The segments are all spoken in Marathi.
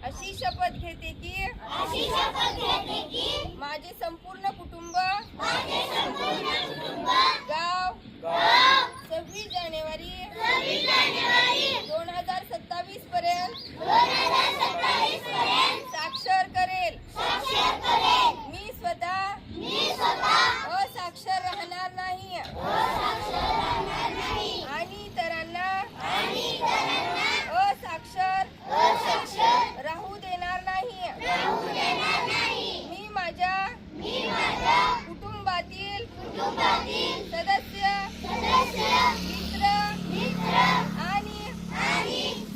अशी शपथ घेते की माझे संपूर्ण कुटुंब गाव 26 जानेवारी 2027 पर्यंत साक्षर करेल। मी स्वतः असाक्षर राहणार नाही आणि इतरांना असाक्षर राहू देणार नाही। मी माझ्या कुटुंबातील सदस्य मित्र आणि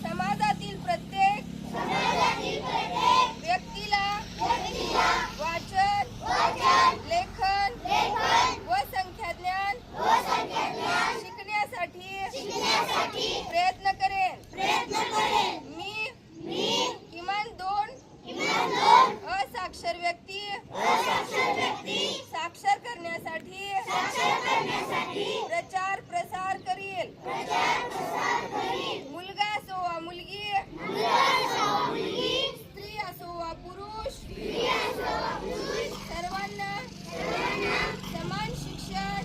समाजातील प्रत्येक व्यक्तीला वाचन लेखन व संख्याज्ञान शिकण्यासाठी प्रयत्न करेन। मी किमान 2 असाक्षर व्यक्ती साक्षर करण्यासाठी प्रचार प्रसार करील। मुलगा असो वा मुलगी, स्त्री असो वा पुरुष, सर्वांना समान शिक्षण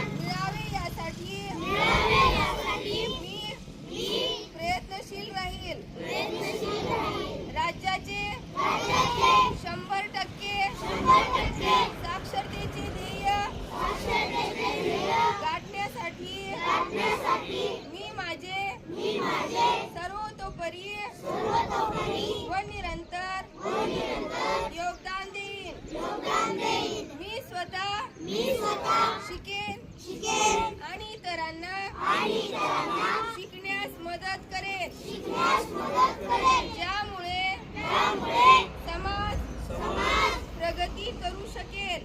मिळावे यासाठी मी प्रयत्नशील राहील। राज्याचे 100% साक्षरतेचे ध्येय गाठण्यासाठी मी माझे सर्वतोपरी व निरंतर योगदान देईन। मी स्वतः शिकेन आणि इतरांना शिकण्यास मदत करेन, ज्यामुळे समाज प्रगती करू शकेल।